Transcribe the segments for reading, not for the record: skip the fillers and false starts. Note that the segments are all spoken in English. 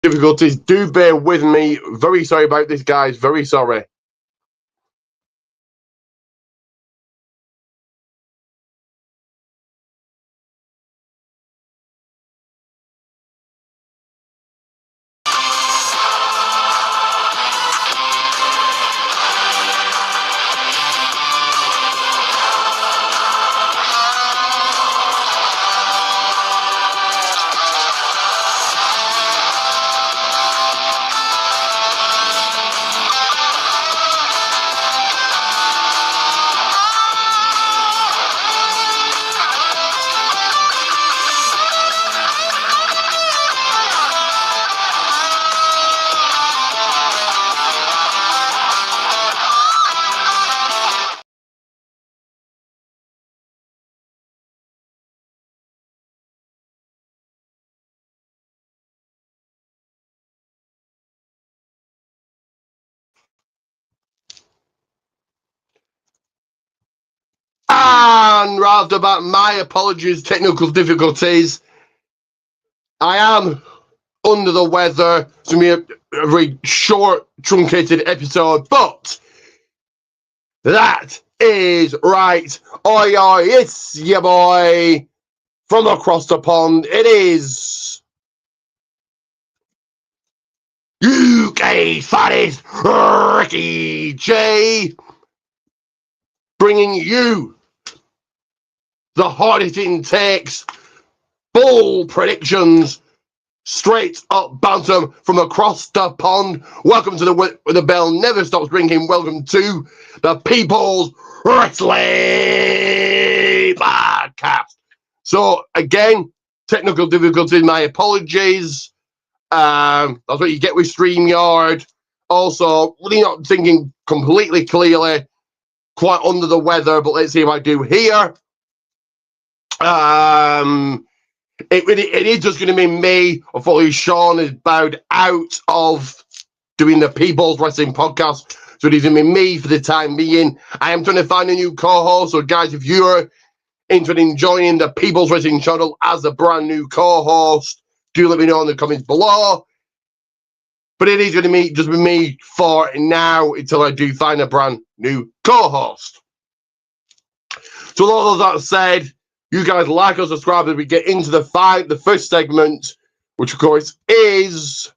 difficulties. Do bear with me. Very sorry about this, guys. Very sorry. And right off the bat, my apologies, technical difficulties. I am under the weather. It's going to be a very short, truncated episode, but that is right. Oi, oi, it's your boy from across the pond. It is UK fattest Ricky J, bringing you the hardest intakes, bold predictions, straight up bantam from across the pond. Welcome to the bell never stops ringing. Welcome to the People's Wrestling Podcast. So again, technical difficulties, my apologies. That's what you get with StreamYard. Also, really not thinking completely clearly, quite under the weather, but let's see if I do here. It is just going to be me. Unfortunately, Sean is bowed out of doing the People's Wrestling Podcast, so it is going to be me for the time being. I am trying to find a new co-host, so guys, if you're interested in joining the People's Wrestling channel as a brand new co-host, do let me know in the comments below. But it is going to just be me for now until I do find a brand new co-host. So with all of that said, you guys like or subscribe as we get into the first segment, which of course is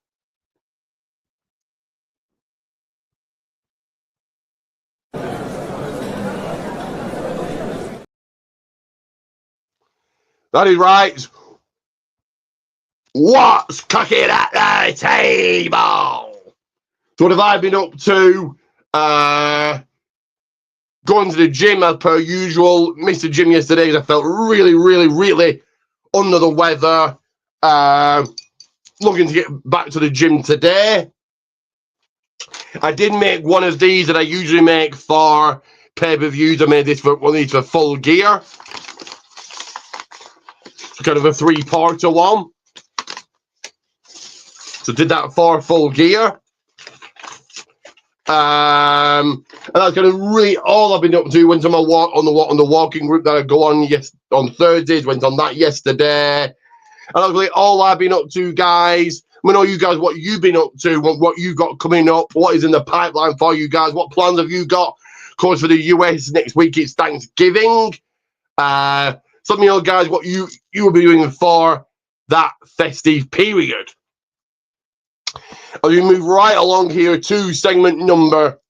that is right. What's cooking at the table? So what have I been up to? Going to the gym as per usual. Missed the gym yesterday because I felt really under the weather. Looking to get back to the gym today. I did make one of these that I usually make for pay-per-views. I made this for one of these for Full Gear. It's kind of a three-parter one. So did that for Full Gear. And that's kind of really all I've been up to. Went on my walk on the walking group that I go on on Thursdays. Went on that yesterday. And that's really all I've been up to, guys. I know you guys what you've been up to, what you got coming up, what is in the pipeline for you guys, what plans have you got? Of course, for the US next week it's Thanksgiving. Let me know, guys, what you will be doing for that festive period. As we move right along here to segment number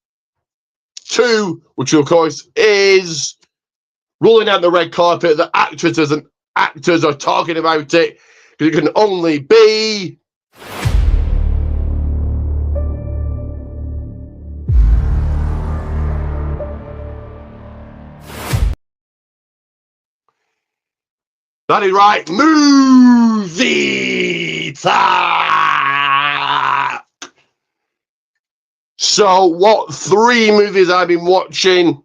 2, which of course is rolling out the red carpet. The actresses and actors are talking about it because it can only be that is right, movie time. So, what 3 movies I've been watching?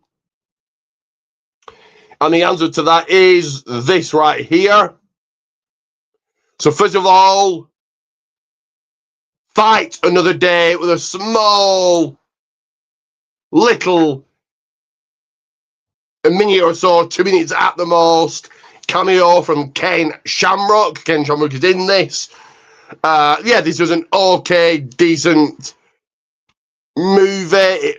And the answer to that is this right here. So, first of all, Fight Another Day with a small, little, a minute or so, 2 minutes at the most, cameo from Ken Shamrock. Ken Shamrock is in this. Yeah, this was an okay, decent movie.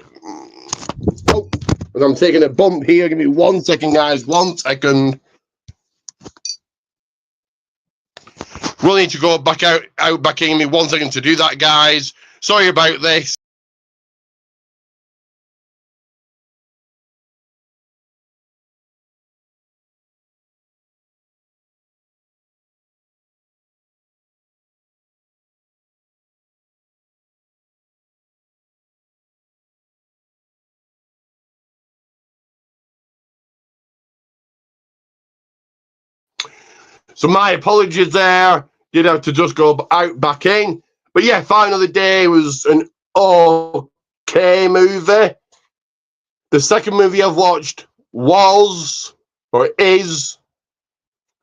Oh, I'm taking a bump here. Give me 1 second, guys. 1 second. We'll need to go back out back in. Give me 1 second to do that, guys. Sorry about this. So my apologies there. Did have to just go out back in. But yeah, Final of the Day was an okay movie. The second movie I've watched was, or is,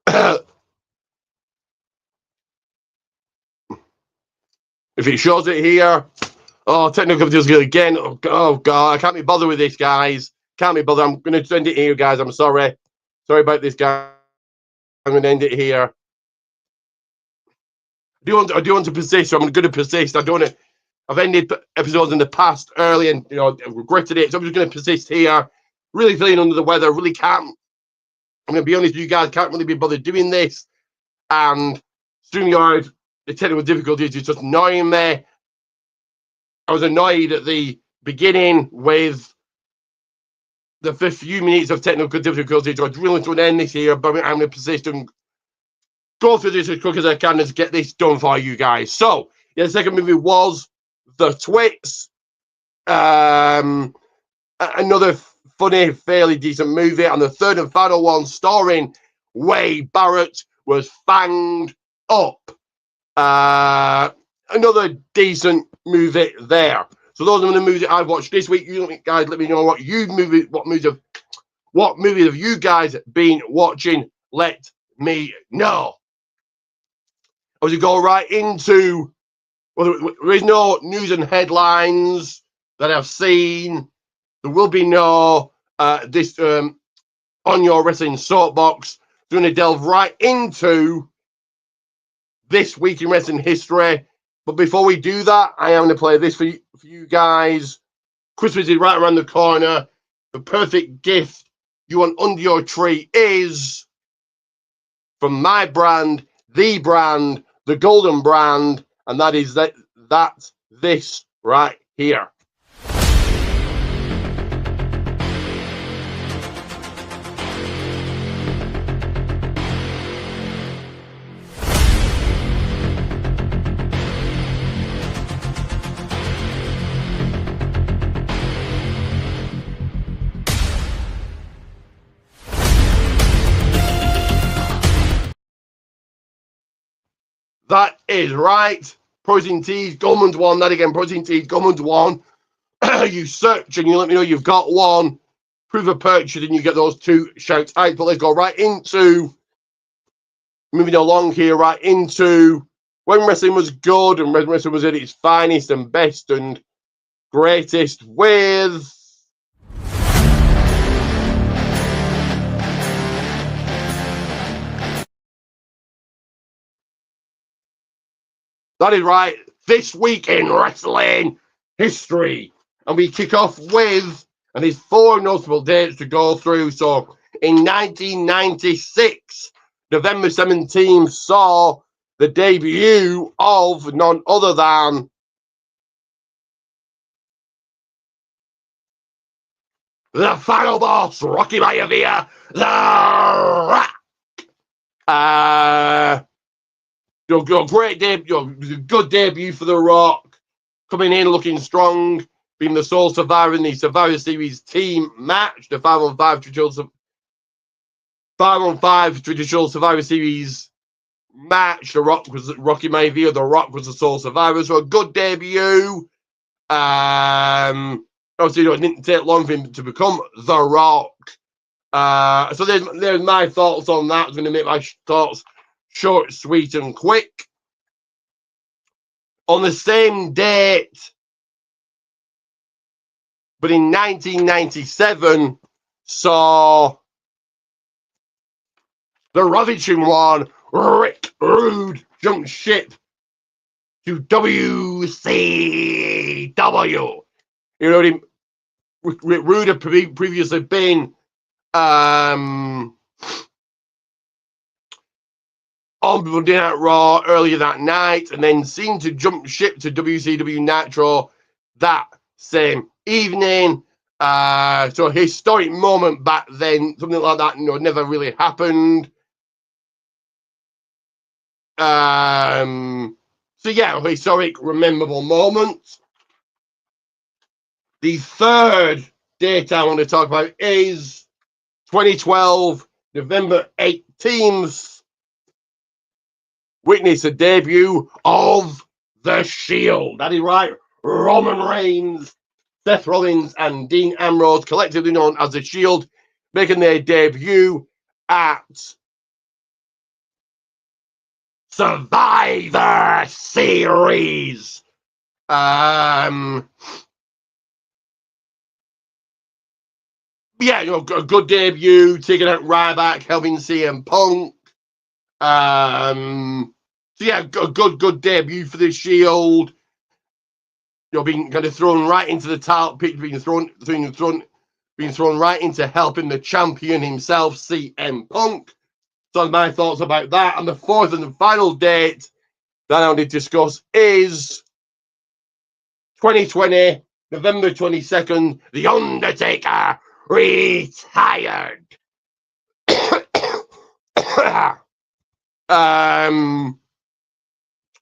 if it shows it here, oh, technical difficulty again. Oh, God, I can't be bothered with this, guys. Can't be bothered. I'm going to send it here, guys. I'm sorry. Sorry about this, guys. I'm going to end it here. I do want to persist, so I'm going to persist. I don't want to. I've ended episodes in the past early and, regretted it. So I'm just going to persist here. Really feeling under the weather. Really can't. I'm going to be honest with you guys. Can't really be bothered doing this. And StreamYard, the technical difficulties is just annoying me. I was annoyed at the beginning with the first few minutes of technical difficulties. So I really want to end this here, but I'm going to persist and go through this as quick as I can to get this done for you guys. So, yeah, the second movie was The Twits. Another funny, fairly decent movie. And the third and final one, starring Wade Barrett, was Fanged Up. Another decent movie there. So those are the movies that I've watched this week. You guys, let me know what movies have you guys been watching? Let me know. As we go right into, well, there is no news and headlines that I've seen. There will be no this on your wrestling soapbox. We're going to delve right into this week in wrestling history. But before we do that, I am going to play this for you guys. Christmas is right around the corner. The perfect gift you want under your tree is from my brand, the golden brand, and that is this right here. That is right. Protein Teas, Goldman's one. That again, Protein Teas, Goldman's one. You search and you let me know you've got one. Proof of purchase and you get those 2 shouts out. But let's go right into, moving along here, right into when wrestling was good and when wrestling was at its finest and best and greatest with... That is right. This week in wrestling history. And we kick off with, and there's 4 notable dates to go through. So in 1996, November 17th saw the debut of none other than the final boss, Rocky Maivia, the Rock. Great debut, good debut for The Rock, coming in looking strong, being the sole survivor in the Survivor Series team match, the 5-on-5 traditional Survivor Series match. Rocky Maivia, The Rock was the sole survivor, so a good debut. Obviously, it didn't take long for him to become The Rock. So there's my thoughts on that. I'm going to make my thoughts short, sweet, and quick. On the same date, but in 1997, saw the Ravishing one, Rick Rude, jump ship to WCW. You know, Rude had previously been on Monday Night Raw earlier that night, and then seemed to jump ship to WCW Nitro that same evening. So a historic moment back then, something like that, never really happened. So yeah, historic, memorable moment. The third date I want to talk about is 2012, November 18th. Witness the debut of The Shield. That is right, Roman Reigns, Seth Rollins, and Dean Ambrose, collectively known as The Shield, making their debut at Survivor Series. Yeah, a good debut, taking out Ryback, helping CM Punk. So yeah, a good debut for the Shield. Being kind of thrown right into the title pit, being thrown right into helping the champion himself, CM Punk. So my thoughts about that. And the fourth and the final date that I want to discuss is 2020, November 22nd, The Undertaker retired.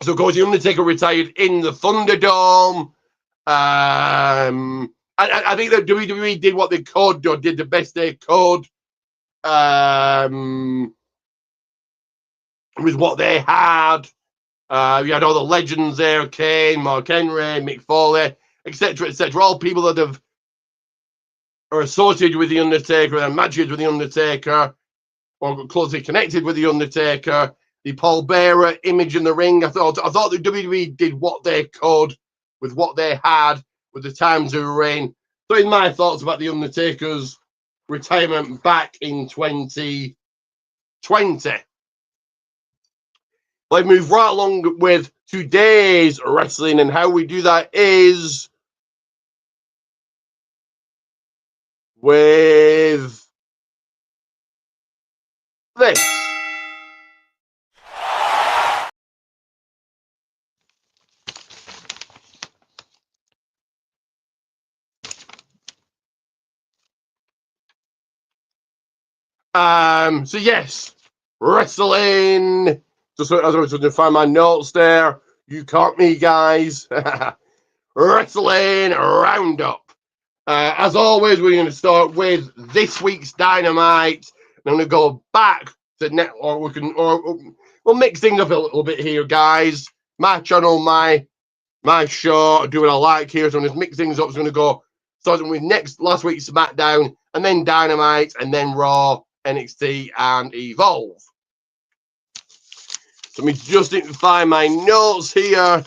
So of course, The Undertaker retired in the Thunderdome. I think that WWE did what they could, or did the best they could with what they had. You had all the legends there: Kane, Mark Henry, Mick Foley, etc., etc. All people that are associated with The Undertaker and matches with The Undertaker, or closely connected with The Undertaker. The Paul Bearer image in the ring. I thought the WWE did what they could with what they had with the times of reign. So in my thoughts about The Undertaker's retirement back in 2020. Let's move right along with today's wrestling, and how we do that is with this. So yes, wrestling. Just as I was trying to find my notes there, you caught me, guys. Wrestling roundup. As always, we're going to start with this week's Dynamite. I'm going to go back to network. We'll mix things up a little bit here, guys. My channel, my show. I do what I like here, so I'm going to mix things up. So I'm going to go starting with last week's SmackDown, and then Dynamite, and then Raw, NXT, and Evolve. So let me just need to find my notes here.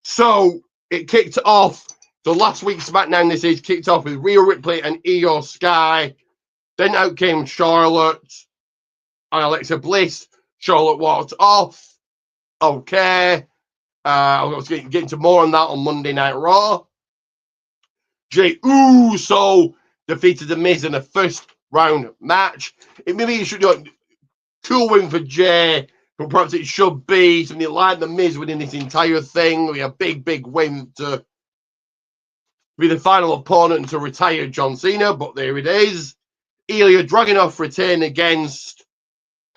So it kicked off. So last week's SmackDown, this is kicked off with Rhea Ripley and Io Sky. Then out came Charlotte and Alexa Bliss. Charlotte walked off. Okay. I'll get into more on that on Monday Night Raw. Jey Uso defeated The Miz in a first round match. Maybe you should do cool win for Jey, but perhaps it should be something like The Miz winning this entire thing. It'll be a big win to be the final opponent to retire John Cena, but there it is. Ilya Dragunov retain against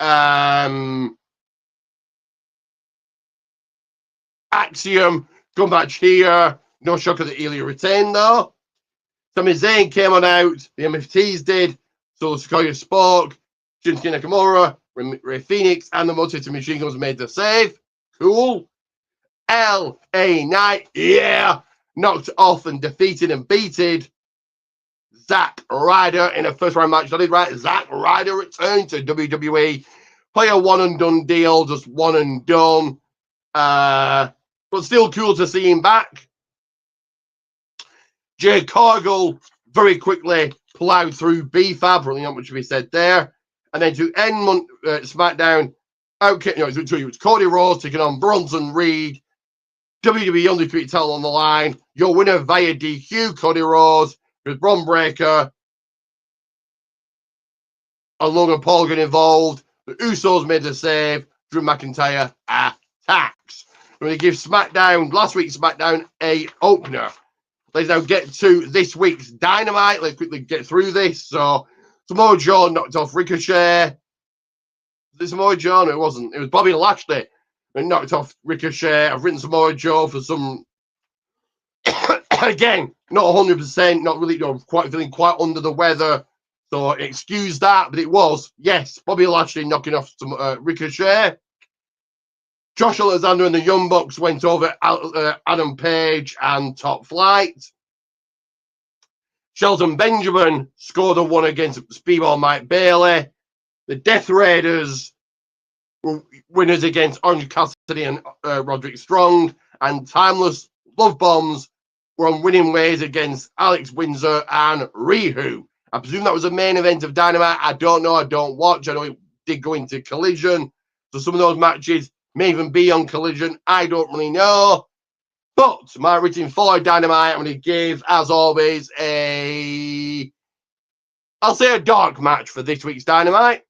Axiom. Good match here. No shocker that Ilya retained though. Sami Zayn came on out. The MFTs did. So Sikoa spoke. Shinsuke Nakamura, Rey Fenix, and the Motor City Machine Guns made the save. Cool. LA Knight, yeah, knocked off and defeated and beated Zack Ryder in a first round match. I did right. Zack Ryder returned to WWE. Play a one and done deal, just one and done. But still cool to see him back. Jade Cargill very quickly plowed through B-Fab, really not much to be said there. And then to end SmackDown, Okay, no, it was Cody Rhodes taking on Bronson Reed. WWE Undisputed title on the line. Your winner via DQ, Cody Rhodes, with Bron Breakker and Logan Paul getting involved. The Usos made the save. Drew McIntyre attacks. We're going to give SmackDown, last week's SmackDown, a opener. Let's now get to this week's Dynamite. Let's quickly get through this. So, Samoa Joe knocked off Ricochet. The Samoa Joe? No, it wasn't. It was Bobby Lashley who knocked off Ricochet. I've written Samoa Joe for some. Again, not 100%, not really, quite feeling quite under the weather. So, excuse that, but it was, yes, Bobby Lashley knocking off some Ricochet. Josh Alexander and the Young Bucks went over Adam Page and Top Flight. Shelton Benjamin scored a one against Speedball Mike Bailey. The Death Raiders were winners against Orange Cassidy and Roderick Strong. And Timeless Love Bombs were on winning ways against Alex Windsor and Rihu. I presume that was the main event of Dynamite. I don't know. I don't watch. I know it did go into Collision. So some of those matches may even be on Collision. I don't really know. But my rating for Dynamite, I'm going to give, as always, I'll say a dark match for this week's Dynamite.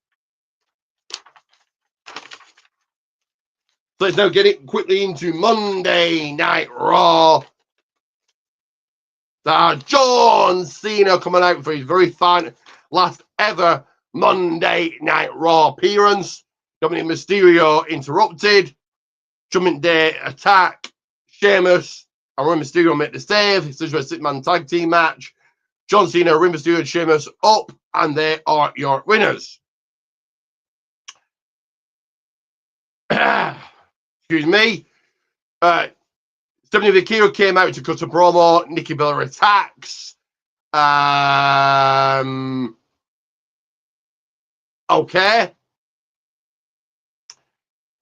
So let's now get it quickly into Monday Night Raw. John Cena coming out for his very fine last ever Monday Night Raw appearance. Dominic Mysterio interrupted. Judgment Day attack. Sheamus and Rey Mysterio make the save. It's a 6-man tag team match. John Cena, Rey Mysterio, and Sheamus up, and they are your winners. Excuse me. Stephanie Vakiro came out to cut a promo. Nikki Bella attacks. Okay.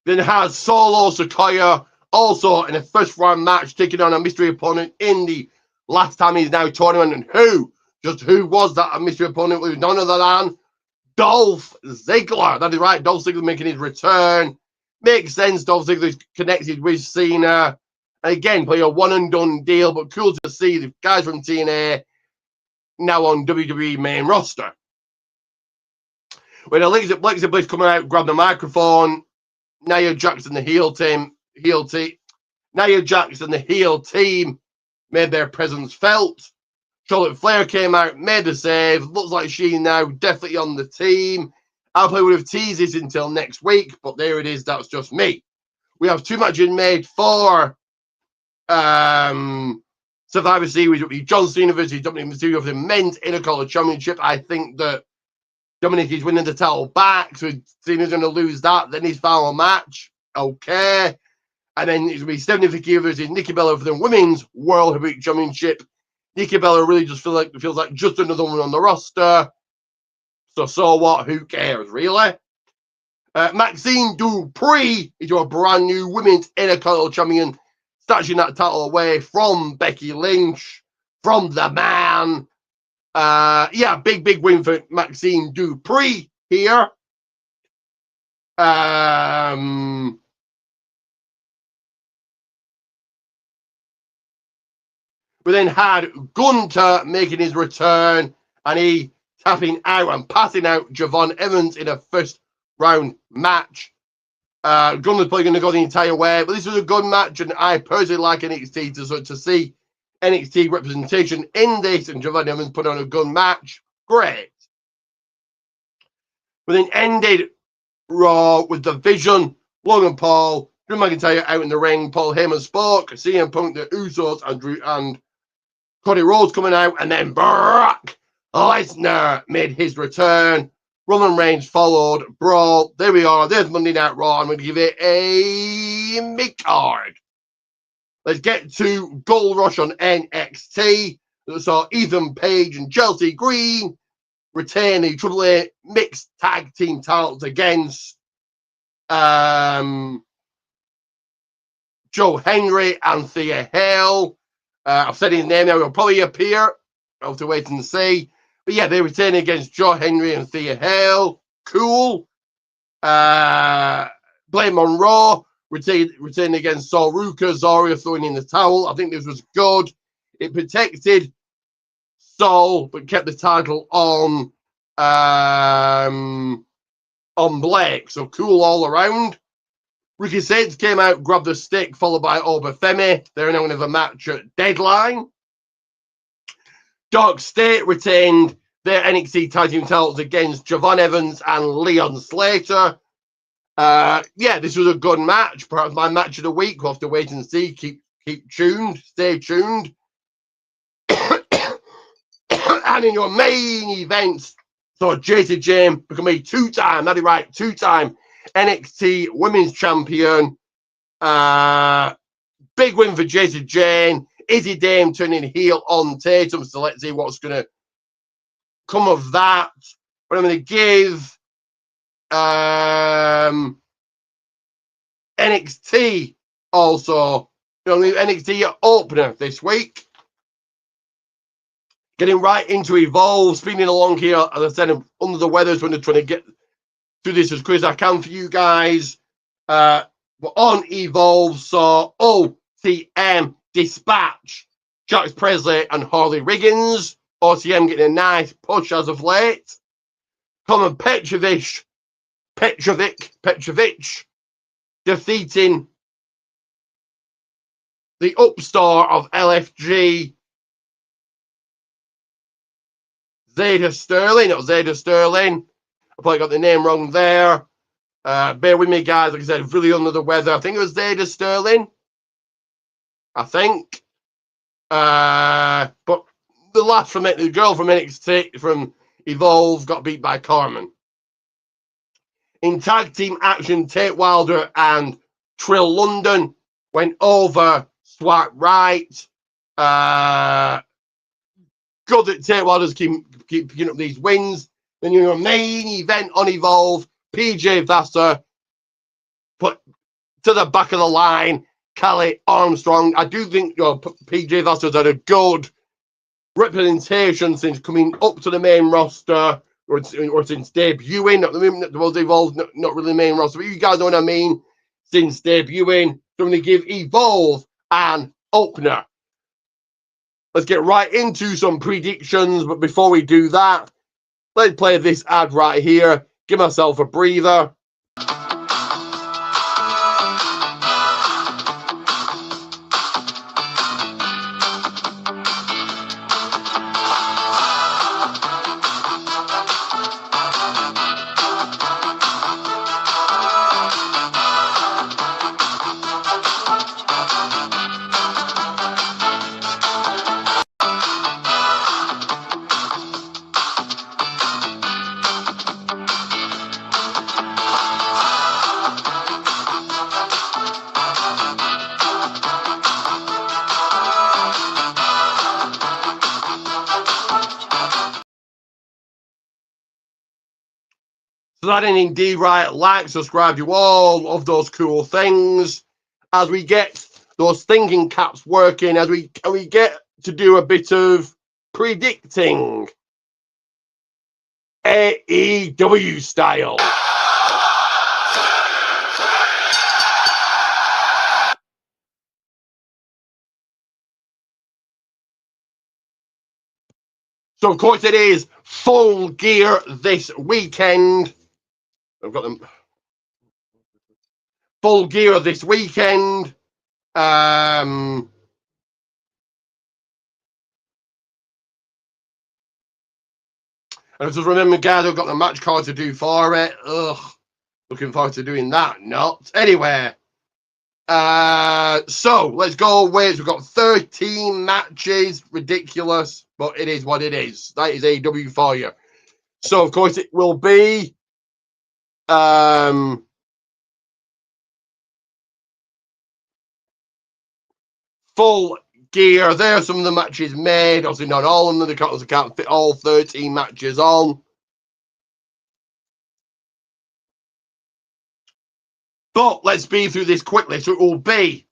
Then has Solo Sikoa also in a first round match taking on a mystery opponent in the last time he's now tournament. And who was that mystery opponent? It was none other than Dolph Ziggler. That is right. Dolph Ziggler making his return. Makes sense. Dolph Ziggler is connected with Cena. And again, play a one and done deal, but cool to see the guys from TNA now on WWE main roster. When Alexa Bliss coming out, grabbed the microphone. Nia Jax and the heel team made their presence felt. Charlotte Flair came out, made the save. Looks like she's now definitely on the team. I probably would have teased this until next week, but there it is. That's just me. We have two matches made for Survivor Series. It will be John Cena versus Dominic Mysterio for the men's Intercontinental Championship. I think that Dominic is winning the title back, so Cena's going to lose that. Then his final match, okay. And then it's going to be Stephanie Vakiro versus Nikki Bella for the Women's World Heavyweight Championship. Nikki Bella really just feels like just another one on the roster. So what? Who cares, really? Maxine Dupree is your brand new Women's Intercontinental Champion, snatching that title away from Becky Lynch, from the man. Big win for Maxine Dupree here. We then had Gunter making his return, and he tapping out and passing out Javon Evans in a first round match. Gunter's probably going to go the entire way, but this was a good match, and I personally like NXT to see NXT representation in this, and Javon Evans put on a good match. Great. We then ended Raw with the Vision, Logan Paul, Drew McIntyre out in the ring. Paul Heyman spoke. CM Punk, the Usos, and Cody Rhodes coming out, and then Brock Lesnar made his return. Roman Reigns followed. Brawl. There we are. There's Monday Night Raw. I'm going to give it a mid-card. Let's get to Gold Rush on NXT. So Ethan Page and Chelsea Green retain the AAA mixed tag team titles against Joe Henry and Thea Hale. I've said his name now. He'll probably appear. I'll have to wait and see. But yeah, they retain against Joe Henry and Thea Hale. Cool. Blade Monroe retained against Soruka. Zoria throwing in the towel. I think this was good. It protected Sol, but kept the title on Blake. So cool all around. Ricky Saints came out, grabbed the stick, followed by Obafemi. They're now going to have a match at Deadline. Dark State retained their NXT tag team titles against Javon Evans and Leon Slater. Yeah, this was a good match. Perhaps my match of the week. We'll have to wait and see. Keep tuned. Stay tuned. And in your main events, so Jacy Jane becoming a two-time NXT Women's Champion. Big win for Jacy Jane. Izzy Dame turning heel on Tatum. So let's see what's going to come of that. But I'm going to give NXT also, NXT opener this week. Getting right into Evolve, speeding along here. As I said, I'm under the weather, so I'm trying to get through this as quick as I can for you guys. But on Evolve, so OTM Dispatch, Jax Presley and Harley Riggins. OTM getting a nice push as of late. Common Petrovic defeating the upstart of LFG, Zeta Sterling. I probably got the name wrong there. Bear with me, guys. Like I said, really under the weather. I think it was Zeta Sterling. I think. But the girl from NXT, from Evolve, got beat by Carmen. In tag team action, Tate Wilder and Trill London went over Swipe Right. Good that Tate Wilder's keep picking up these wins. Then your main event on Evolve, PJ Vassar put to the back of the line, Callie Armstrong. I do think PJ Vassar's had a good representation since coming up to the main roster, or since debuting. Not the most Evolve, not really the main roster, but you guys know what I mean. Since debuting, so I'm going to give Evolve an opener. Let's get right into some predictions, but before we do that, let's play this ad right here. Give myself a breather. So that indeed right, like, subscribe, do all of those cool things as we get those thinking caps working, as we get to do a bit of predicting AEW style. So of course it is Full Gear this weekend. I've got them. Full Gear this weekend. And just remember, guys, I've got the match card to do for it. Ugh. Looking forward to doing that. Not. Anyway. So let's go with. We've got 13 matches. Ridiculous, but it is what it is. That is AEW for you. So of course it will be Full Gear. There are some of the matches made. Obviously not all of them, because I can't fit all 13 matches on. But let's be through this quickly. So it will be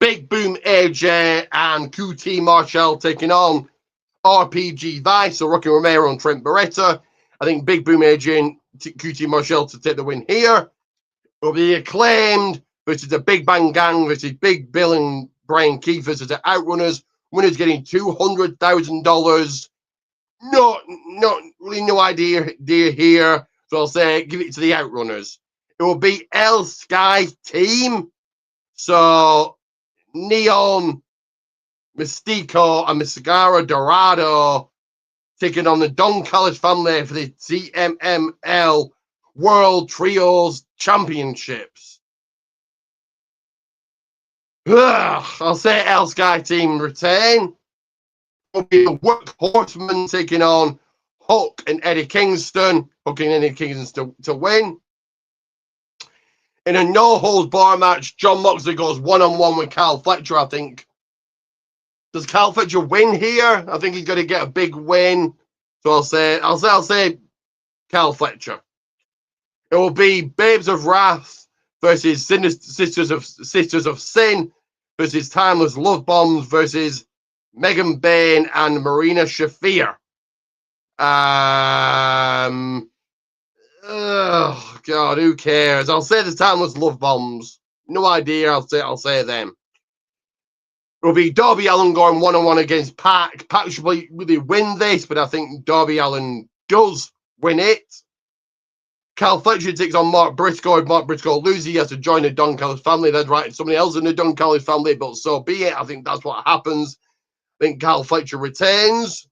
Big Boom AJ and QT Marshall taking on RPG Vice, so Rocky Romero and Trent Beretta. I think Big Boom AJ and QT Marshall to take the win here. Will be Acclaimed versus the Big Bang Gang versus Big Bill and Brian Keith versus the Outrunners. Winners getting $200,000. Not really no idea here. So I'll say give it to the Outrunners. It will be El Sky Team. So Neon, Mystico, and Mascara Dorado taking on the Don Callis family for the CMML World Trios Championships. I'll say El Sky Team retain. Will be the Workhorsemen taking on Hook and Eddie Kingston. Hook and Eddie Kingston to win. In a no-holds-bar match, John Moxley goes one-on-one with Kyle Fletcher, I think. Does Kyle Fletcher win here? I think he's going to get a big win. So I'll say Kyle Fletcher. It will be Babes of Wrath versus Sisters of Sin versus Timeless Love Bombs versus Megan Bain and Marina Shafir. Oh God, who cares? I'll say the Timeless Love Bombs. No idea. I'll say them. It'll be Darby Allin going one-on-one against Pac. Pac should really win this, but I think Darby Allin does win it. Kyle Fletcher takes on Mark Briscoe. If Mark Briscoe loses, he has to join the Don Callis family. They'd write somebody else in the Don Callis family, but so be it. I think that's what happens. I think Kyle Fletcher retains.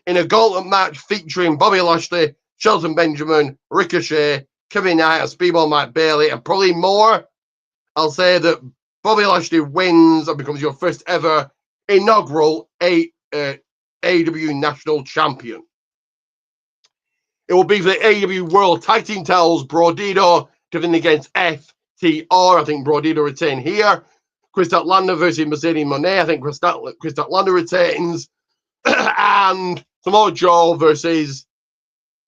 In a gauntlet match featuring Bobby Lashley, Shelton Benjamin, Ricochet, Kevin Knight, Speedball Mike Bailey, and probably more, I'll say that Bobby Lashley wins and becomes your first ever inaugural AEW National Champion. It will be for the AEW World Tag Team titles, Brodito defending against FTR. I think Brodito retain here. Chris Statlander versus Mercedes Moné. I think Chris Statlander retains. And Samoa Joe versus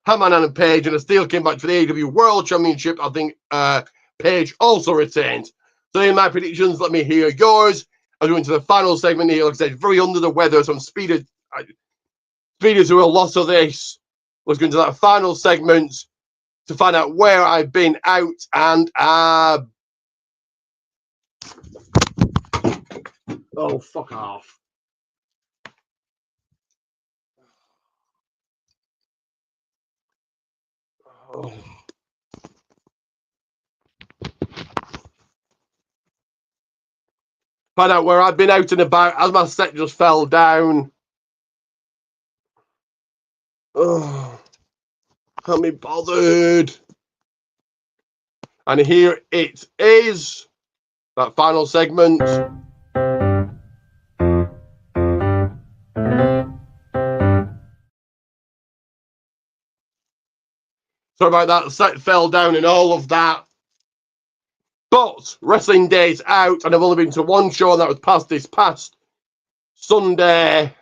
Haman and Page in a steel came back for the AEW World Championship. I think Page also retains. So in my predictions, let me hear yours. As we go into the final segment here, like I said, very under the weather. Some speeders who are lost of this. Let's go into that final segment to find out where I've been out and oh, fuck off. Oh. Find out where I've been out and about as my set just fell down. Oh, can't be bothered. And here it is, that final segment. Sorry about that, the set fell down and all of that. But Wrestling Day's out, and I've only been to one show, and that was this past Sunday.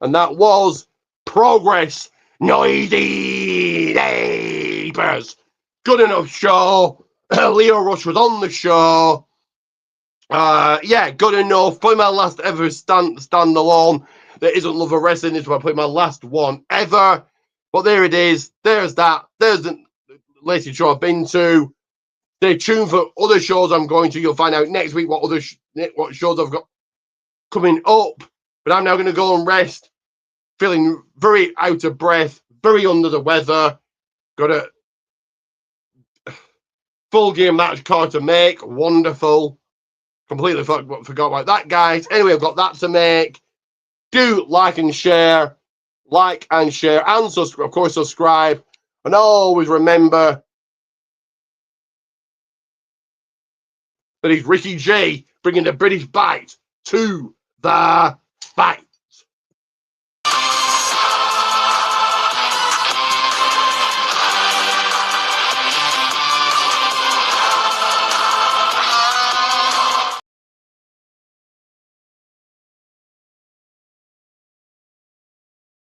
And that was Progress Noisy Neighbors. Good enough show. Leo Rush was on the show. Yeah, good enough. Probably my last ever stand-alone. There isn't Love of Wrestling. This is probably my last one ever. But there it is. There's that. There's the latest show I've been to. Stay tuned for other shows I'm going to. You'll find out next week what other what shows I've got coming up. But I'm now going to go and rest. Feeling very out of breath, very under the weather. Got a full gear match card to make. Wonderful. Completely forgot about that, guys. Anyway, I've got that to make. Do like and share. Like and share. And of course, subscribe. And always remember that he's Ricky J bringing the British bite to the fight.